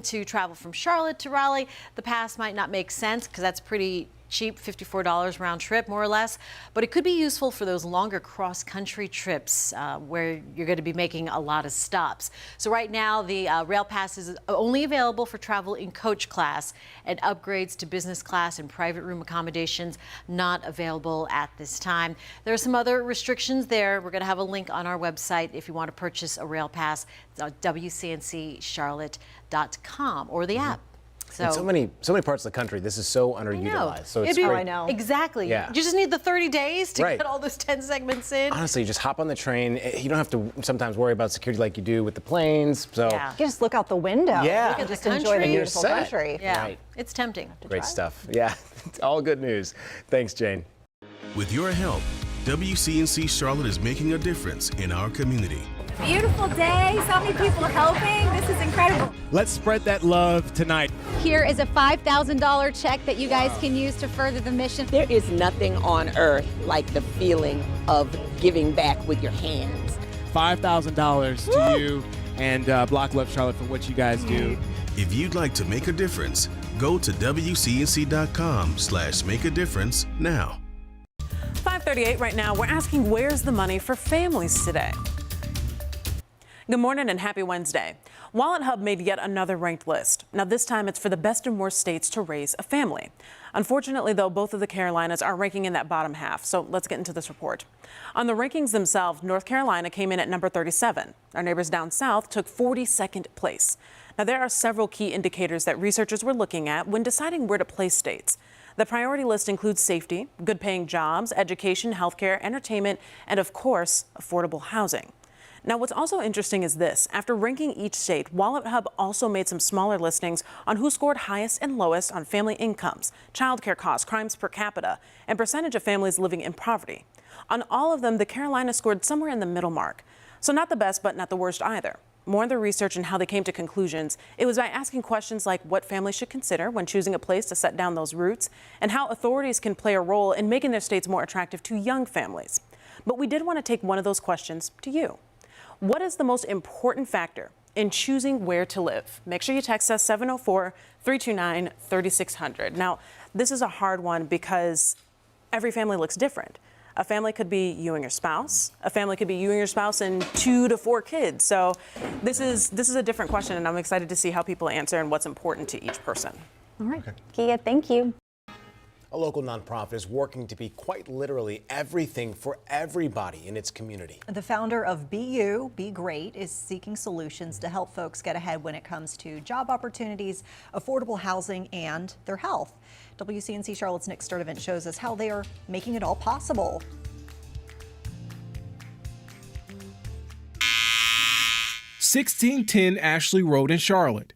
To travel from Charlotte to Raleigh, the pass might not make sense because that's pretty cheap, $54 round trip, more or less. But it could be useful for those longer cross-country trips where you're going to be making a lot of stops. So right now, the rail pass is only available for travel in coach class, and upgrades to business class and private room accommodations not available at this time. There are some other restrictions there. We're going to have a link on our website if you want to purchase a rail pass. It's on WCNCCharlotte.com or the app. So many parts of the country, this is so underutilized. So it's great. I know. Exactly. Yeah. You just need the 30 days to get all those 10 segments in. Honestly, just hop on the train. You don't have to sometimes worry about security like you do with the planes. So you just look out the window. Yeah. You can just enjoy the beautiful country. Yeah. Right. It's tempting. Great stuff. Yeah. It's all good news. Thanks, Jane. With your help, WCNC Charlotte is making a difference in our community. Beautiful day, so many people helping. This is incredible. Let's spread that love tonight. Here is a $5,000 check that you guys can use to further the mission. There is nothing on earth like the feeling of giving back with your hands. $5,000 to you and Block Love Charlotte for what you guys do. If you'd like to make a difference, go to WCNC.com/make-a-difference now. 5:38 right now. We're asking, where's the money for families today? Good morning and happy Wednesday. Wallet Hub made yet another ranked list. Now this time it's for the best and worst states to raise a family. Unfortunately though, both of the Carolinas are ranking in that bottom half. So let's get into this report. On the rankings themselves, North Carolina came in at number 37. Our neighbors down south took 42nd place. Now there are several key indicators that researchers were looking at when deciding where to place states. The priority list includes safety, good paying jobs, education, healthcare, entertainment, and of course, affordable housing. Now, what's also interesting is this. After ranking each state, Wallet Hub also made some smaller listings on who scored highest and lowest on family incomes, childcare costs, crimes per capita, and percentage of families living in poverty. On all of them, the Carolinas scored somewhere in the middle mark. So not the best, but not the worst either. More on the research and how they came to conclusions. It was by asking questions like what families should consider when choosing a place to set down those roots, and how authorities can play a role in making their states more attractive to young families. But we did want to take one of those questions to you. What is the most important factor in choosing where to live? Make sure you text us 704-329-3600. Now, this is a hard one because every family looks different. A family could be you and your spouse. A family could be you and your spouse and 2 to 4 kids. So this is a different question, and I'm excited to see how people answer and what's important to each person. All right. Kia, thank you. A local nonprofit is working to be quite literally everything for everybody in its community. The founder of Be Great is seeking solutions to help folks get ahead when it comes to job opportunities, affordable housing, and their health. WCNC Charlotte's Nick Sturdivant shows us how they are making it all possible. 1610 Ashley Road in Charlotte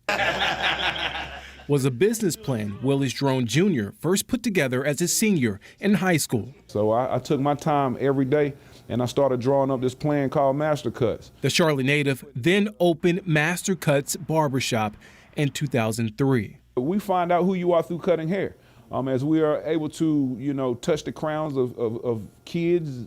was a business plan Willis Drone Jr. first put together as a senior in high school. So I took my time every day and I started drawing up this plan called Master Cuts. The Charlotte native then opened Master Cuts Barbershop in 2003. We find out who you are through cutting hair. As we are able to, touch the crowns of kids,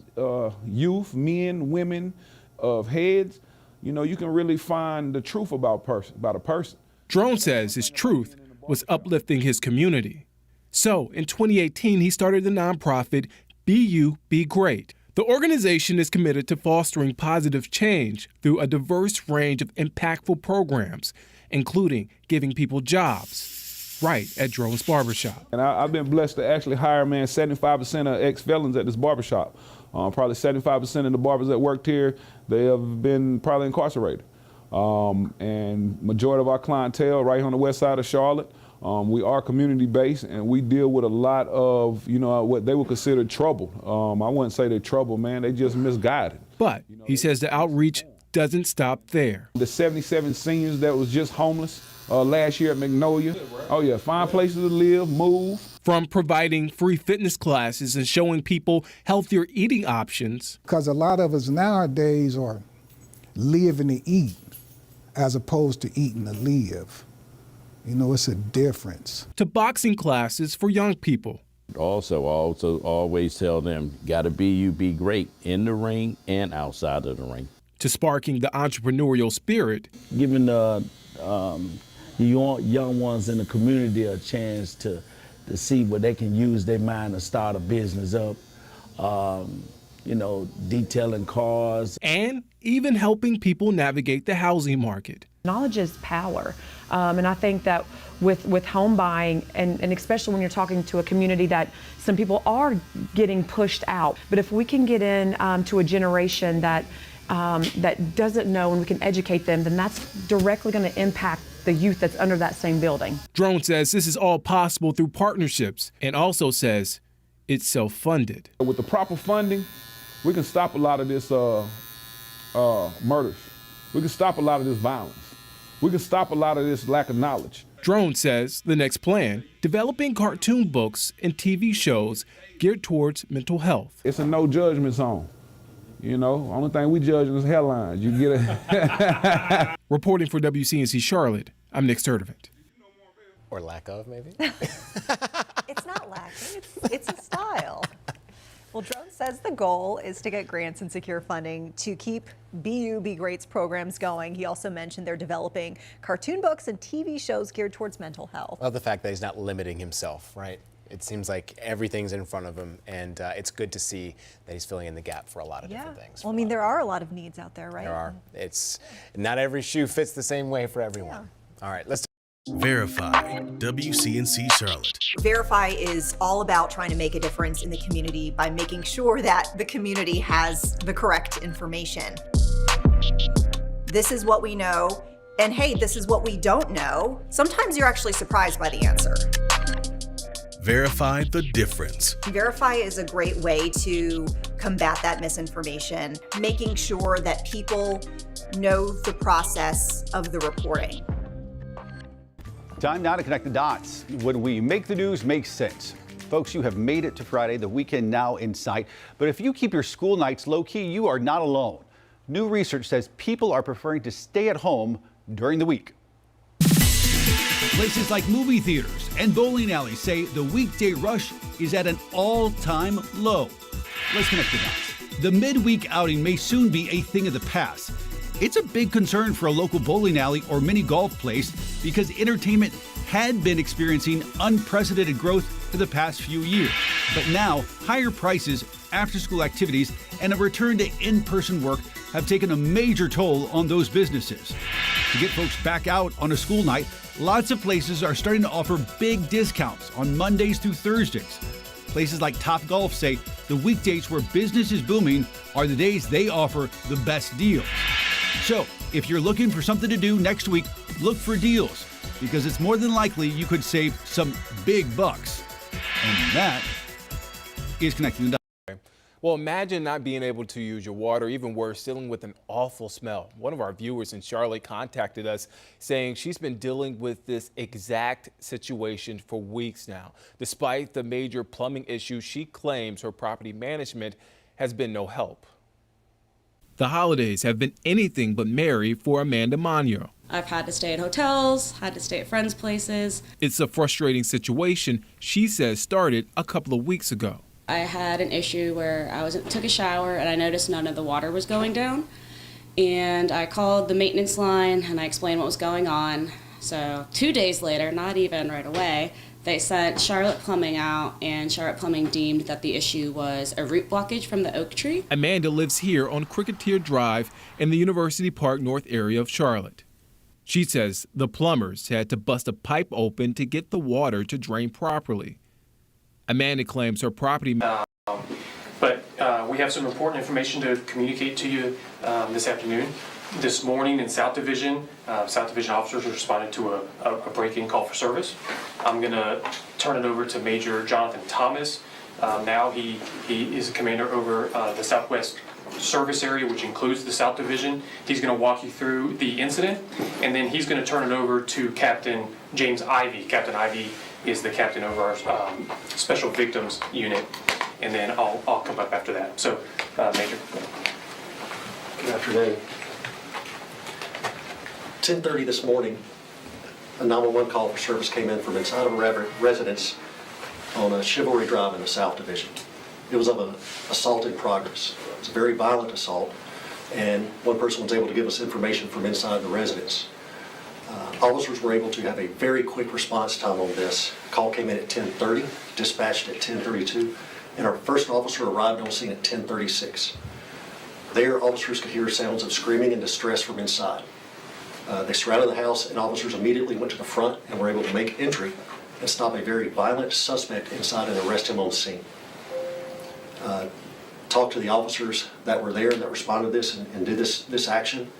youth, men, women, of heads, you can really find the truth about a person. Drone says his truth was uplifting his community. So in 2018, he started the nonprofit Be Great. The organization is committed to fostering positive change through a diverse range of impactful programs, including giving people jobs right at Drone's Barbershop. And I've been blessed to actually hire, 75% of ex-felons at this barbershop. Probably 75% of the barbers that worked here, they have been probably incarcerated. And majority of our clientele right on the west side of Charlotte, we are community-based and we deal with a lot of, what they would consider trouble. I wouldn't say they're trouble, man, they just misguided. But he says the outreach doesn't stop there. The 77 seniors that was just homeless last year at Magnolia, find places to live, move. From providing free fitness classes and showing people healthier eating options. Because a lot of us nowadays are living to eat as opposed to eating to live. It's a difference. To boxing classes for young people. Also always tell them, gotta be great in the ring and outside of the ring. To sparking the entrepreneurial spirit. Giving you want young ones in the community a chance to see where they can use their mind to start a business up. You know, detailing cars. And even helping people navigate the housing market. Knowledge is power. And I think that with home buying, and especially when you're talking to a community that some people are getting pushed out, but if we can get in to a generation that doesn't know and we can educate them, then that's directly going to impact the youth that's under that same building. Drone says this is all possible through partnerships and also says it's self-funded. With the proper funding, we can stop a lot of this murders. We can stop a lot of this violence. We can stop a lot of this lack of knowledge. Drone says the next plan, developing cartoon books and TV shows geared towards mental health. It's a no judgment zone. You know, only thing we judge is headlines. You get it. Reporting for WCNC Charlotte, I'm Nick Sturdivant. Or lack of, maybe? It's not lacking, it's a style. Well, Drone says the goal is to get grants and secure funding to keep BU Be Great's programs going. He also mentioned they're developing cartoon books and TV shows geared towards mental health. Well, the fact that he's not limiting himself, right? It seems like everything's in front of him, and it's good to see that he's filling in the gap for a lot of different things. Well, I mean, there are a lot of needs out there, right? There are. It's not every shoe fits the same way for everyone. Yeah. All right, let's. Verify, WCNC Charlotte. Verify is all about trying to make a difference in the community by making sure that the community has the correct information. This is what we know, and hey, this is what we don't know. Sometimes you're actually surprised by the answer. Verify the difference. Verify is a great way to combat that misinformation, making sure that people know the process of the reporting. Time now to connect the dots. When we make the news make sense. Folks, you have made it to Friday, the weekend now in sight. But if you keep your school nights low-key, you are not alone. New research says people are preferring to stay at home during the week. Places like movie theaters and bowling alleys say the weekday rush is at an all-time low. Let's connect the dots. The midweek outing may soon be a thing of the past. It's a big concern for a local bowling alley or mini golf place because entertainment had been experiencing unprecedented growth for the past few years. But now, higher prices, after-school activities, and a return to in-person work have taken a major toll on those businesses. To get folks back out on a school night, lots of places are starting to offer big discounts on Mondays through Thursdays. Places like Top Golf say the weekdays where business is booming are the days they offer the best deals. So, if you're looking for something to do next week, look for deals, because it's more than likely you could save some big bucks. And that is Connecting the Dots. Well, imagine not being able to use your water, even worse, dealing with an awful smell. One of our viewers in Charlotte contacted us saying she's been dealing with this exact situation for weeks now. Despite the major plumbing issues, she claims her property management has been no help. The holidays have been anything but merry for Amanda Monio. I've had to stay at hotels, had to stay at friends' places. It's a frustrating situation she says started a couple of weeks ago. I had an issue where took a shower and I noticed none of the water was going down. And I called the maintenance line and I explained what was going on. So 2 days later, not even right away, they sent Charlotte Plumbing out, and Charlotte Plumbing deemed that the issue was a root blockage from the oak tree. Amanda lives here on Cricketeer Drive in the University Park North area of Charlotte. She says the plumbers had to bust a pipe open to get the water to drain properly. Amanda claims her property. But we have some important information to communicate to you this afternoon. This morning in South Division officers responded to a break-in call for service. I'm going to turn it over to Major Jonathan Thomas. Now he is a commander over the Southwest Service Area, which includes the South Division. He's going to walk you through the incident, and then he's going to turn it over to Captain James Ivey. Captain Ivey is the captain over our Special Victims Unit, and then I'll come up after that. So, Major. Good afternoon. 10:30 this morning, a 911 call for service came in from inside of a residence on a Chivalry Drive in the South Division. It was of an assault in progress. It's a very violent assault, and one person was able to give us information from inside the residence. Officers were able to have a very quick response time on this. Call came in at 10:30, dispatched at 10:32, and our first officer arrived on scene at 10:36. There, officers could hear sounds of screaming and distress from inside. They surrounded the house, and officers immediately went to the front and were able to make entry and stop a very violent suspect inside and arrest him on scene. Talked to the officers that were there that responded to this and did this action.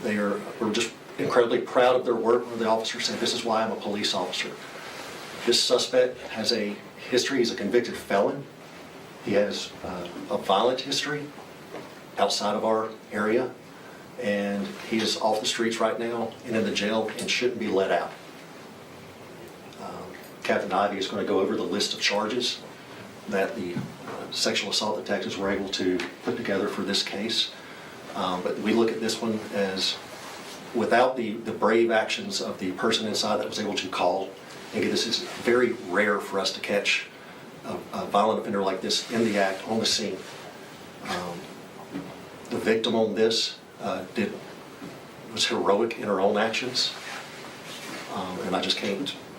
We're just incredibly proud of their work. The officers said, "This is why I'm a police officer." This suspect has a history. He's a convicted felon. He has a violent history outside of our area, and he is off the streets right now and in the jail and shouldn't be let out. Captain Ivy is going to go over the list of charges that the sexual assault detectives were able to put together for this case. But we look at this one as, without the brave actions of the person inside that was able to call, and this is very rare for us to catch a violent offender like this in the act, on the scene. The victim on this was heroic in her own actions, and I just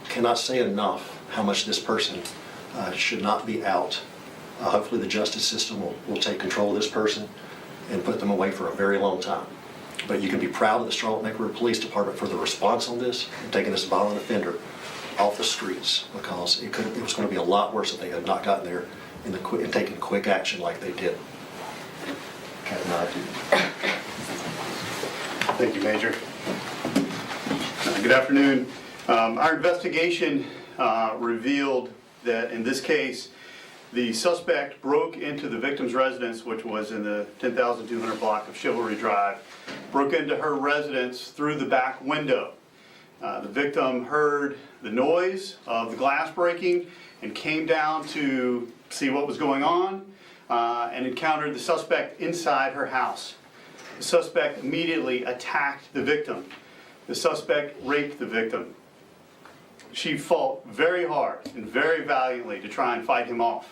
cannot say enough how much this person should not be out. Hopefully the justice system will take control of this person and put them away for a very long time. But you can be proud of the Charlotte Mecklenburg Police Department for the response on this and taking this violent offender off the streets, because it was going to be a lot worse if they had not gotten there and taken quick action like they did. Thank you, Major. Good afternoon. Our investigation revealed that in this case, the suspect broke into the victim's residence, which was in the 10,200 block of Chivalry Drive, broke into her residence through the back window. The victim heard the noise of the glass breaking and came down to see what was going on and encountered the suspect inside her house. The suspect immediately attacked the victim. The suspect raped the victim. She fought very hard and very valiantly to try and fight him off.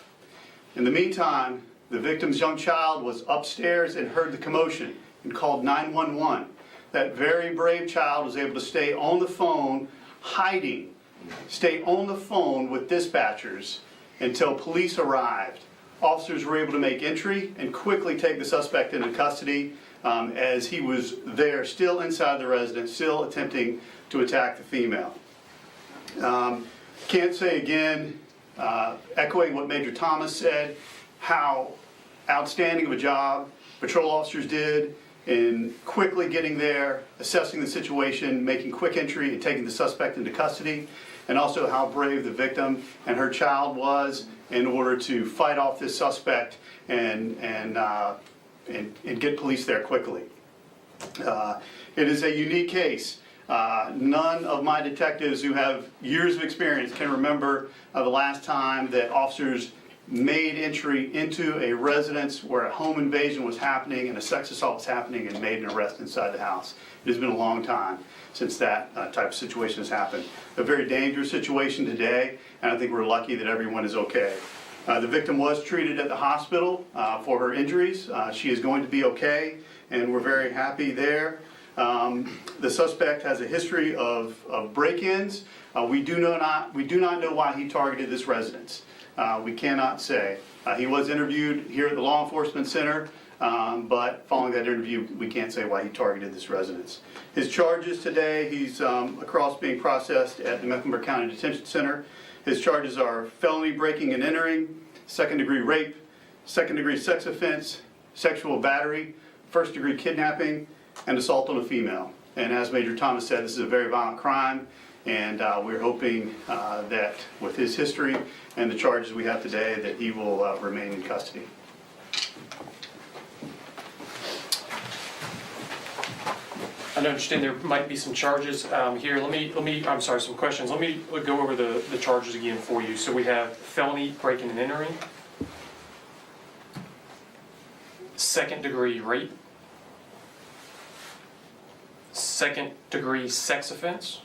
In the meantime, the victim's young child was upstairs and heard the commotion and called 911. That very brave child was able to stay on the phone, stay on the phone with dispatchers until police arrived. Officers were able to make entry and quickly take the suspect into custody as he was there, still inside the residence, still attempting to attack the female. Can't say again, echoing what Major Thomas said, how outstanding of a job patrol officers did in quickly getting there, assessing the situation, making quick entry and taking the suspect into custody, and also how brave the victim and her child was in order to fight off this suspect and get police there quickly. It is a unique case. None of my detectives who have years of experience can remember the last time that officers made entry into a residence where a home invasion was happening and a sex assault was happening and made an arrest inside the house. It has been a long time since that type of situation has happened. A very dangerous situation today, and I think we're lucky that everyone is okay. The victim was treated at the hospital for her injuries. She is going to be okay, and we're very happy there. The suspect has a history of break-ins. We do not know why he targeted this residence. We cannot say. He was interviewed here at the Law Enforcement Center, but following that interview, we can't say why he targeted this residence. His charges today, he's across being processed at the Mecklenburg County Detention Center. His charges are felony breaking and entering, second-degree rape, second-degree sex offense, sexual battery, first-degree kidnapping, and assault on a female. And as Major Thomas said, this is a very violent crime, and we're hoping that with his history and the charges we have today, that he will remain in custody. I understand there might be some charges here. Some questions. Let me go over the charges again for you. So we have felony breaking and entering, second-degree rape, second-degree sex offense,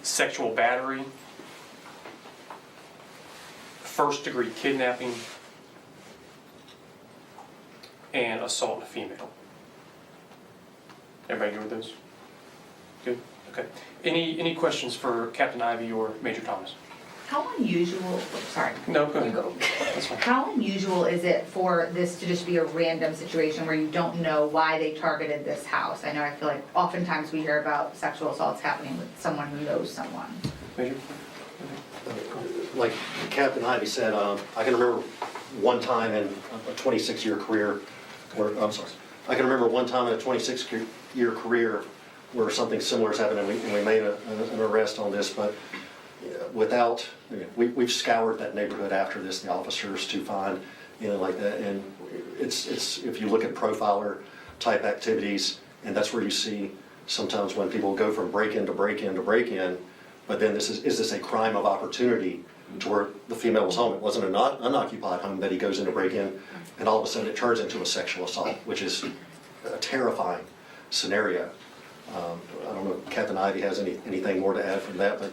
sexual battery, first-degree kidnapping, and assault on a female. Everybody good with those? Good, okay. Any questions for Captain Ivy or Major Thomas? How unusual, sorry. No, go ahead. You go. That's fine. How unusual is it for this to just be a random situation where you don't know why they targeted this house? I know I feel like oftentimes we hear about sexual assaults happening with someone who knows someone. Major? Like Captain Ivy said, I can remember one time in a 26-year career, I can remember one time in a 26-year career where something similar has happened, and we made an arrest on this, but without, we've scoured that neighborhood after this, the officers, to find, like that, and it's if you look at profiler type activities, and that's where you see sometimes when people go from break-in to break-in to break-in, but then is this a crime of opportunity to where the female was home? It wasn't an unoccupied home that he goes in to break in, and all of a sudden it turns into a sexual assault, which is a terrifying scenario. I don't know if Captain Ivy has anything more to add from that, but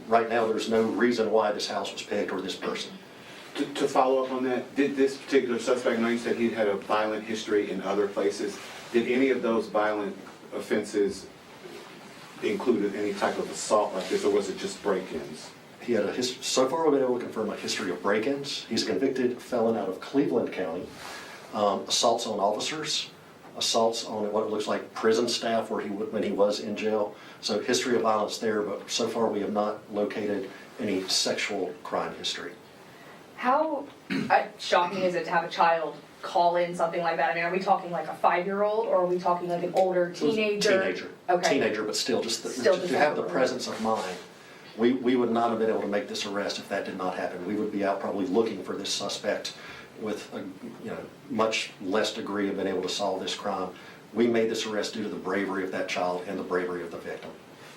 right now there's no reason why this house was picked or this person. To follow up on that, did this particular suspect, I know you said he had a violent history in other places, did any of those violent offenses include any type of assault like this, or was it just break-ins? He had a history, so far we've been able to confirm a history of break-ins. He's a convicted felon out of Cleveland County, assaults on officers, assaults on what it looks like prison staff when he was in jail. So history of violence there, but so far we have not located any sexual crime history. How shocking is it to have a child call in something like that? I mean, are we talking like a 5-year-old, or are we talking like an older teenager? Teenager, but still, to have the presence of mind. We would not have been able to make this arrest if that did not happen. We would be out probably looking for this suspect with a much less degree of being able to solve this crime. We made this arrest due to the bravery of that child and the bravery of the victim.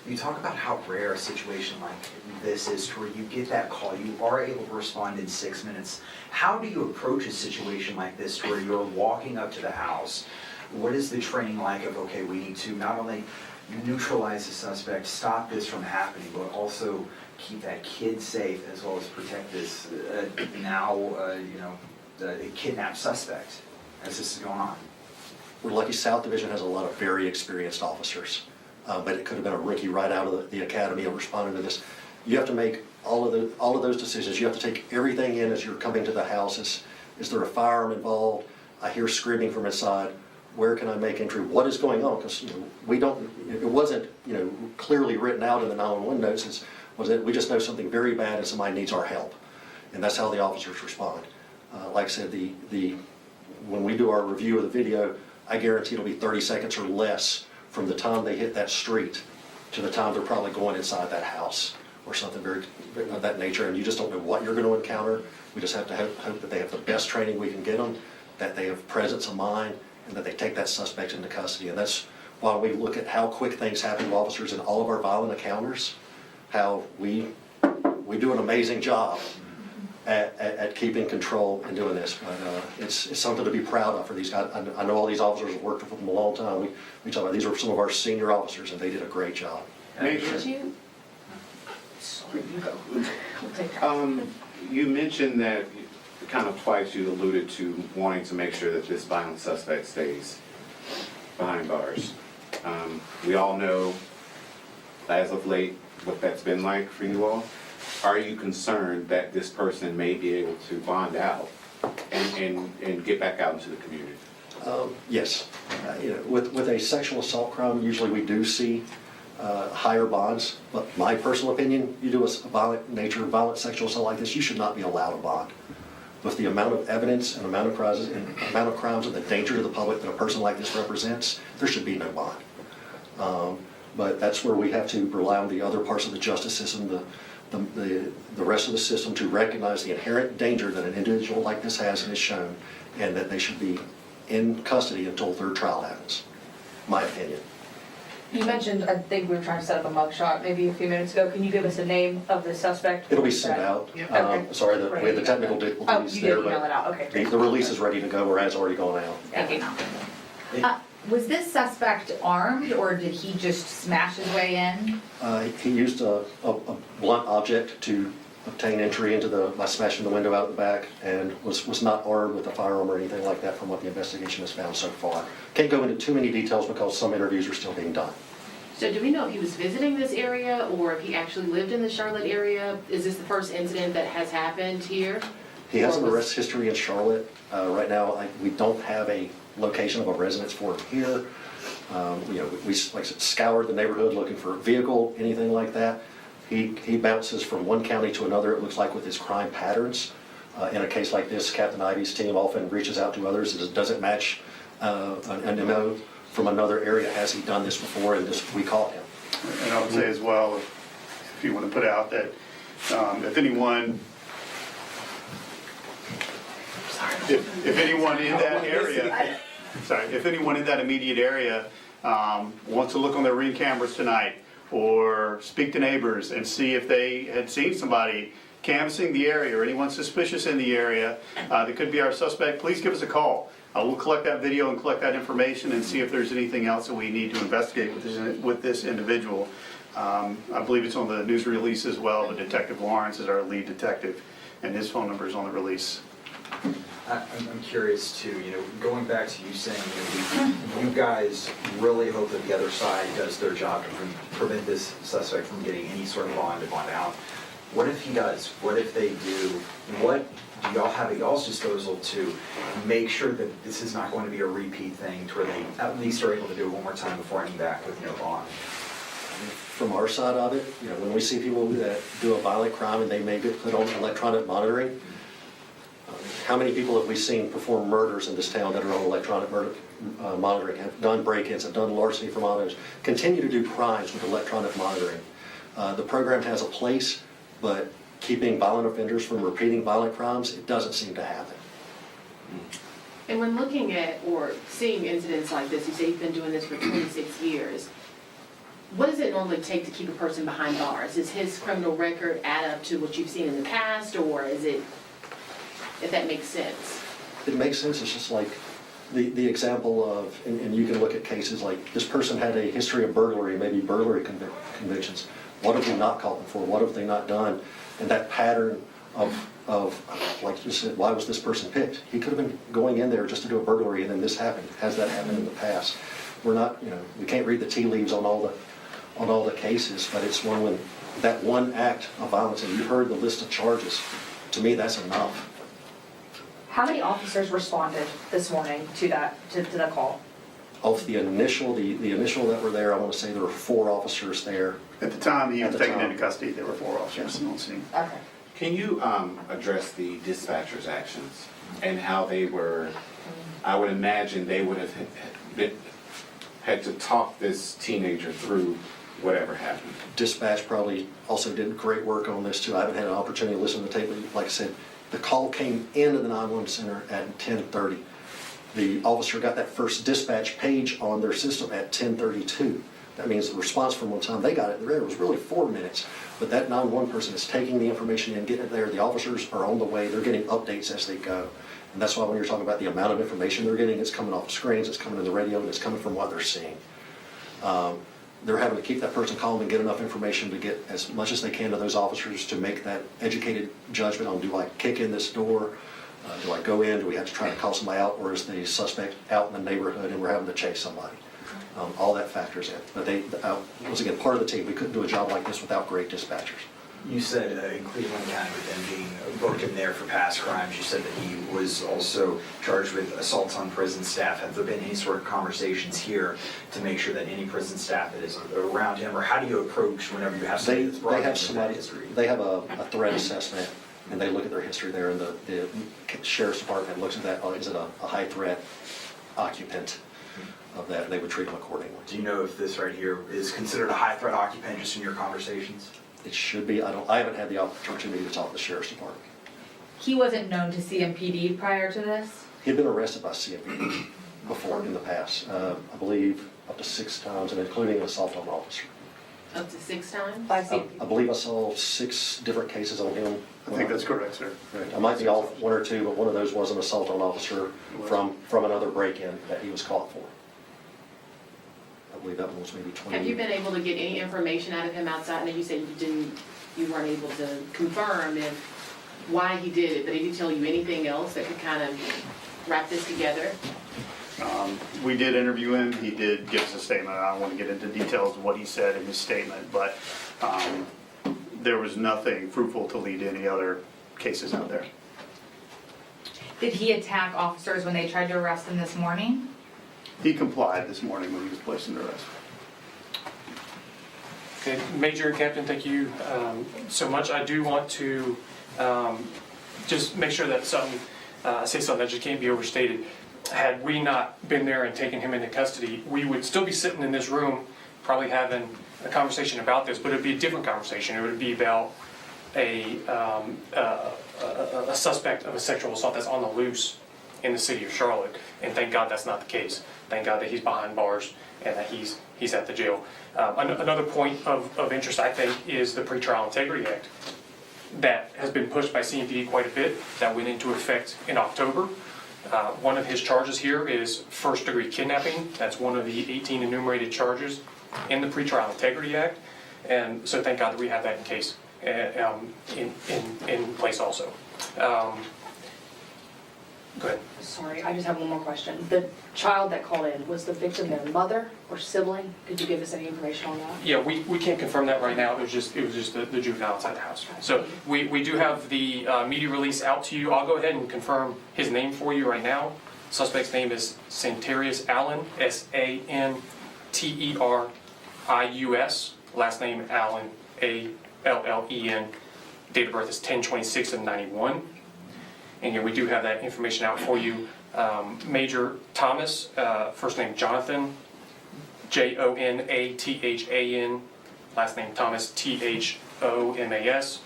You talk about how rare a situation like this is, to where you get that call, you are able to respond in 6 minutes. How do you approach a situation like this, to where you're walking up to the house? What is the training like of, okay, we need to not only neutralize the suspect, stop this from happening, but also keep that kid safe, as well as protect this a kidnapped suspect as this is going on? We're lucky South Division has a lot of very experienced officers, but it could have been a rookie right out of the academy of responding to this. You have to make all of those decisions. You have to take everything in as you're coming to the house. Is there a firearm involved? I hear screaming from inside. Where can I make entry? What is going on? Because it wasn't clearly written out in the 911 notes. We just know something very bad and somebody needs our help, and that's how the officers respond. Like I said, when we do our review of the video, I guarantee it'll be 30 seconds or less from the time they hit that street to the time they're probably going inside that house or something very of that nature. And you just don't know what you're going to encounter. We just have to hope that they have the best training we can get them, that they have presence of mind, and that they take that suspect into custody. And that's why we look at how quick things happen to officers in all of our violent encounters, how we do an amazing job at keeping control and doing this. But it's something to be proud of for these guys. I know all these officers have worked with them a long time. We talk about these are some of our senior officers, and they did a great job. You mentioned that kind of twice you alluded to wanting to make sure that this violent suspect stays behind bars. We all know, as of late, what that's been like for you all. Are you concerned that this person may be able to bond out and get back out into the community? Yes. With a sexual assault crime, usually we do see higher bonds. But my personal opinion, you do a violent sexual assault like this, you should not be allowed a bond. With the amount of evidence and amount of crimes and the danger to the public that a person like this represents, there should be no bond. But that's where we have to rely on the other parts of the justice system, the rest of the system, to recognize the inherent danger that an individual like this has and is shown, and that they should be in custody until their trial happens. My opinion. You mentioned, I think we were trying to set up a mugshot maybe a few minutes ago. Can you give us the name of the suspect? It'll be sent out. Okay. Sorry, we had the technical difficulties there, email it out. Okay. The release is ready to go, or has already gone out. Thank you. Was this suspect armed, or did he just smash his way in? He used a blunt object to obtain entry by smashing the window out the back, and was not armed with a firearm or anything like that from what the investigation has found so far. Can't go into too many details because some interviews are still being done. So do we know if he was visiting this area or if he actually lived in the Charlotte area? Is this the first incident that has happened here? He has an arrest history in Charlotte. Right now, we don't have a location of a residence for him here. We like I said, scoured the neighborhood looking for a vehicle, anything like that. He bounces from one county to another, it looks like, with his crime patterns. In a case like this, Captain Ivy's team often reaches out to others. Does it match an MO from another area? Has he done this before? And we caught him. And I would say as well, if you want to put out that if anyone in that area, if anyone in that immediate area wants to look on their Ring cameras tonight or speak to neighbors and see if they had seen somebody canvassing the area or anyone suspicious in the area that could be our suspect, please give us a call. We'll collect that video and collect that information and see if there's anything else that we need to investigate with this individual. I believe it's on the news release as well, but Detective Lawrence is our lead detective, and his phone number is on the release. I'm curious too, going back to you saying, you guys really hope that the other side does their job to prevent this suspect from getting any sort of bond out. What if he does? What if they do? What do y'all have at y'all's disposal to make sure that this is not going to be a repeat thing, to where they at least are able to do it one more time before ending back with no bond? From our side of it, when we see people that do a violent crime and they may get put on electronic monitoring, how many people have we seen perform murders in this town that are on electronic monitoring, have done break-ins, have done larceny from autos, continue to do crimes with electronic monitoring? The program has a place, but keeping violent offenders from repeating violent crimes, it doesn't seem to happen. And when looking at or seeing incidents like this, you say you've been doing this for 26 years. What does it normally take to keep a person behind bars? Is his criminal record add up to what you've seen in the past, or is it, if that makes sense? It makes sense. It's just like the example of, and you can look at cases like this person had a history of burglary, maybe burglary convictions. What have we not caught them for? What have they not done? And that pattern of like you said, why was this person picked? He could have been going in there just to do a burglary, and then this happened. Has that happened in the past? We're not, we can't read the tea leaves on all the cases, but it's when that one act of violence, and you heard the list of charges. To me, that's enough. How many officers responded this morning to the call? Of the initial that were there, I want to say there were 4 officers there. At the time he was taken into custody, there were 4 officers on scene. Okay. Can you address the dispatcher's actions and how they were? I would imagine they would have had to talk this teenager through whatever happened. Dispatch probably also did great work on this too. I haven't had an opportunity to listen to the tape, but like I said, the call came into the 911 center at 10:30. The officer got that first dispatch page on their system at 10:32. That means the response from one time they got it there was really 4 minutes. But that 911 person is taking the information in, getting it there. The officers are on the way. They're getting updates as they go. And that's why when you're talking about the amount of information they're getting, it's coming off the screens, it's coming in the radio, and it's coming from what they're seeing. They're having to keep that person calm and get enough information to get as much as they can to those officers to make that educated judgment on, do I kick in this door? Do I go in? Do we have to try to call somebody out? Or is the suspect out in the neighborhood and we're having to chase somebody? All that factors in. But they, once again, part of the team, we couldn't do a job like this without great dispatchers. You said in Cleveland County, with them being booked in there for past crimes, you said that he was also charged with assaults on prison staff. Have there been any sort of conversations here to make sure that any prison staff that is around him, or how do you approach whenever you have somebody that's brought into that history? They have a threat assessment, and they look at their history there, and the sheriff's department looks at that. Is it a high threat occupant of that? They would treat them accordingly. Do you know if this right here is considered a high threat occupant just in your conversations? It should be. I haven't had the opportunity to talk to the sheriff's department. He wasn't known to CMPD prior to this? He'd been arrested by CMPD before in the past. I believe up to 6 times, and including an assault on an officer. Up to 6 times? I believe I saw 6 different cases on him. I think that's correct, sir. Right. I might be off 1 or 2, but one of those was an assault on an officer from another break-in that he was caught for. I believe that one was maybe 20. Have you been able to get any information out of him outside? I know you said you didn't you weren't able to confirm why he did it, but did he tell you anything else that could kind of wrap this together? We did interview him. He did give us a statement. I don't want to get into details of what he said in his statement, but there was nothing fruitful to lead to any other cases out there. Did he attack officers when they tried to arrest him this morning? He complied this morning when he was placed under arrest. Okay, Major and Captain, thank you so much. I do want to just make sure that I say something that just can't be overstated. Had we not been there and taken him into custody, we would still be sitting in this room probably having a conversation about this, but it would be a different conversation. It would be about a suspect of a sexual assault that's on the loose in the city of Charlotte, and thank God that's not the case. Thank God that he's behind bars and that he's at the jail. Another point of interest, I think, is the Pretrial Integrity Act that has been pushed by CMPD quite a bit, that went into effect in October. One of his charges here is first-degree kidnapping. That's one of the 18 enumerated charges in the Pretrial Integrity Act, and so thank God that we have that in place also. Go ahead. Sorry, I just have one more question. The child that called in, was the victim their mother or sibling? Could you give us any information on that? Yeah, we can't confirm that right now. It was just the juvenile outside the house. So we do have the media release out to you. I'll go ahead and confirm his name for you right now. Suspect's name is Santerius Allen, Santerius. Last name Allen, Allen. Date of birth is 10/26/91. And again, we do have that information out for you. Major Thomas, first name Jonathan, Jonathan, last name Thomas, Thomas,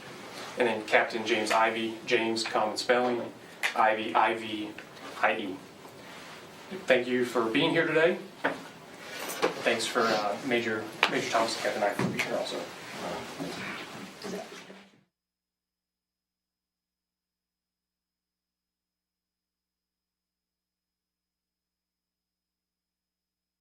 and then Captain James Ivy, James, common spelling, Ivy, I-E. Thank you for being here today. Thanks for Major Thomas and Captain Ivy for being here also.